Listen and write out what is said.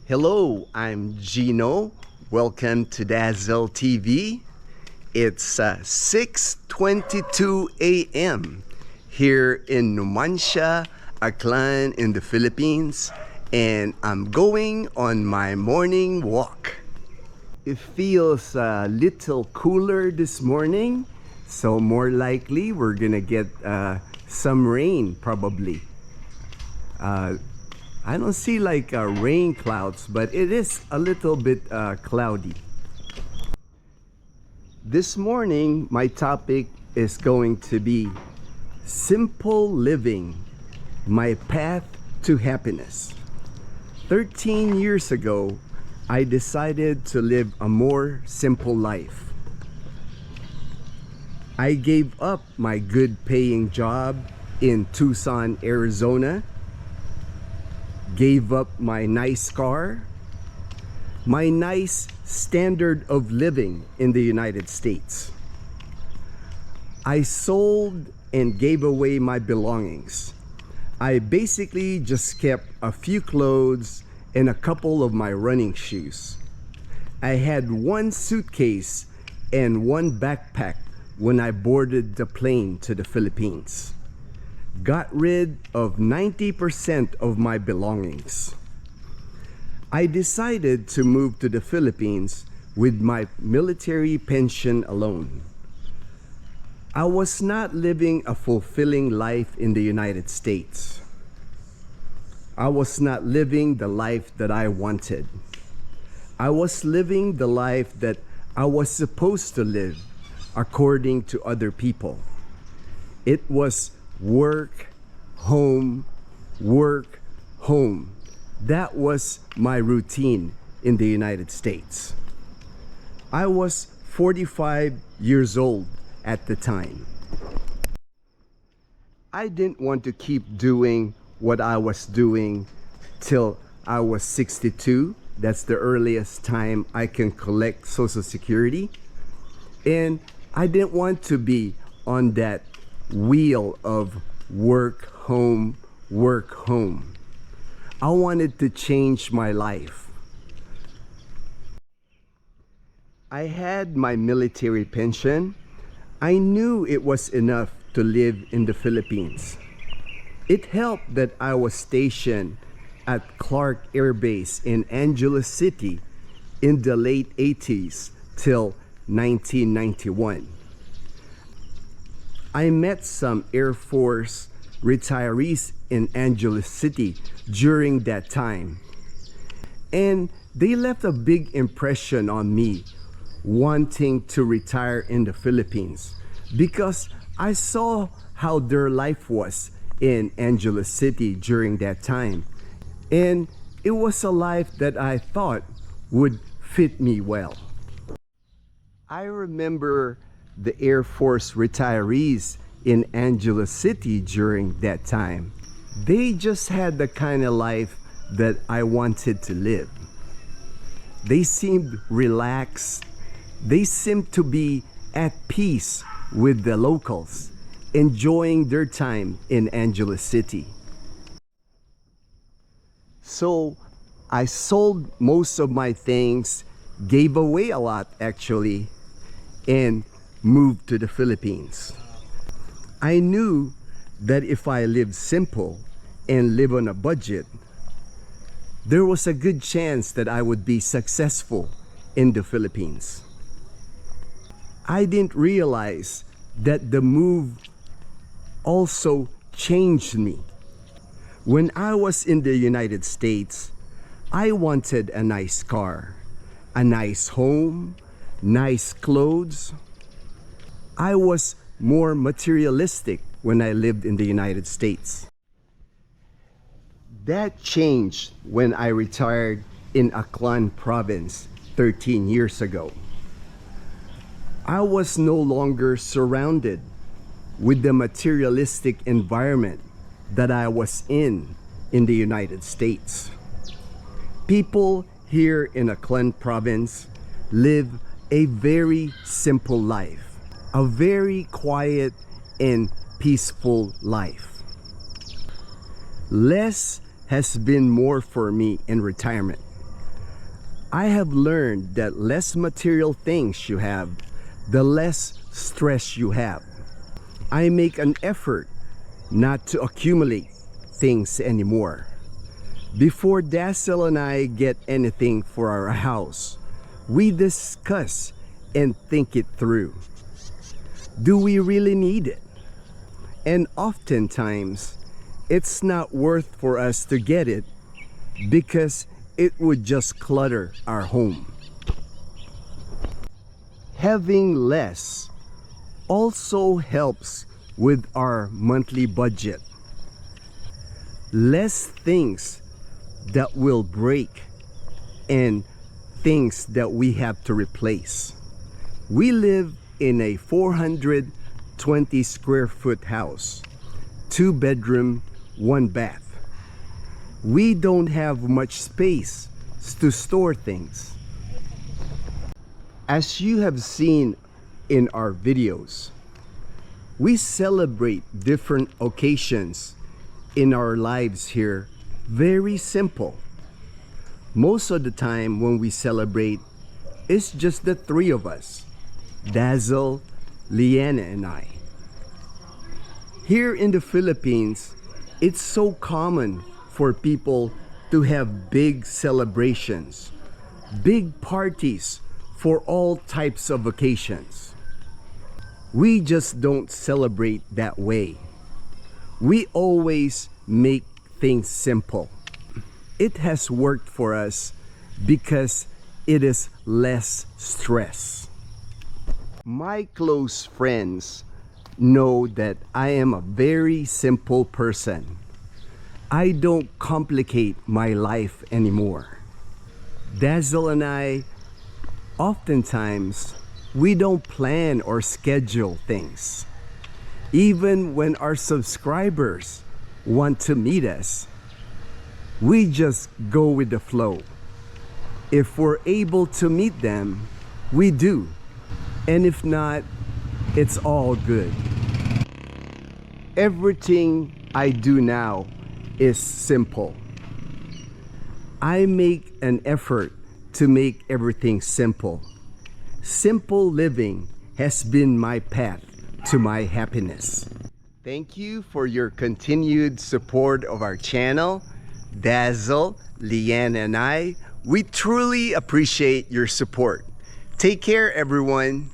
Hello, I'm Gino. Welcome to Dazzle TV. It's 6:22 a.m. here in Numancia, Aklan in the Philippines, and I'm going on my morning walk. It feels a little cooler this morning, so more likely we're gonna get some rain probably. I don't see like rain clouds, but it is a little bit cloudy. This morning, my topic is going to be simple living, my path to happiness. 13 years ago, I decided to live a more simple life. I gave up my good paying job in Tucson, Arizona, gave up my nice car, my nice standard of living in the United States. I sold and gave away my belongings. I basically just kept a few clothes and a couple of my running shoes. I had one suitcase and one backpack when I boarded the plane to the Philippines. Got rid of 90% of my belongings. I decided to move to the Philippines with my military pension alone. I was not living a fulfilling life in the United States. I was not living the life that I wanted. I was living the life that I was supposed to live according to other people. It was work, home, work, home. That was my routine in the United States. I was 45 years old at the time. I didn't want to keep doing what I was doing till I was 62. That's the earliest time I can collect Social Security. And I didn't want to be on that wheel of work, home, work, home. I wanted to change my life. I had my military pension. I knew it was enough to live in the Philippines. It helped that I was stationed at Clark Air Base in Angeles City in the late 80s till 1991. I met some Air Force retirees in Angeles City during that time, and they left a big impression on me wanting to retire in the Philippines because I saw how their life was in Angeles City during that time, and it was a life that I thought would fit me well. I remember the Air Force retirees in Angeles City during that time. They just had the kind of life that I wanted to live. They seemed relaxed. They seemed to be at peace with the locals, enjoying their time in Angeles City. So I sold most of my things, gave away a lot actually, and moved to the Philippines. I knew that if I lived simple and live on a budget, there was a good chance that I would be successful in the Philippines. I didn't realize that the move also changed me. When I was in the United States, I wanted a nice car, a nice home, nice clothes. I was more materialistic when I lived in the United States. That changed when I retired in Aklan province 13 years ago. I was no longer surrounded with the materialistic environment that I was in the United States. People here in Aklan province live a very simple life, a very quiet and peaceful life. Less has been more for me in retirement. I have learned that less material things you have, the less stress you have. I make an effort not to accumulate things anymore. Before Dazzle and I get anything for our house, we discuss and think it through. Do we really need it? And oftentimes, it's not worth for us to get it because it would just clutter our home. Having less also helps with our monthly budget. Less things that will break and things that we have to replace. We live in a 420 square foot house, 2 bedroom, 1 bath. We don't have much space to store things. As you have seen in our videos, we celebrate different occasions in our lives here very simple. Most of the time when we celebrate, it's just the 3 of us, Dazzle, Leanna, and I. Here in the Philippines, it's so common for people to have big celebrations, big parties for all types of occasions. We just don't celebrate that way. We always make things simple. It has worked for us because it is less stress. My close friends know that I am a very simple person. I don't complicate my life anymore. Dazzle and I, oftentimes, we don't plan or schedule things. Even when our subscribers want to meet us, we just go with the flow. If we're able to meet them, we do. And if not, it's all good. Everything I do now is simple. I make an effort to make everything simple. Simple living has been my path to my happiness. Thank you for your continued support of our channel. Dazzle, Leanne, and I, we truly appreciate your support. Take care, everyone.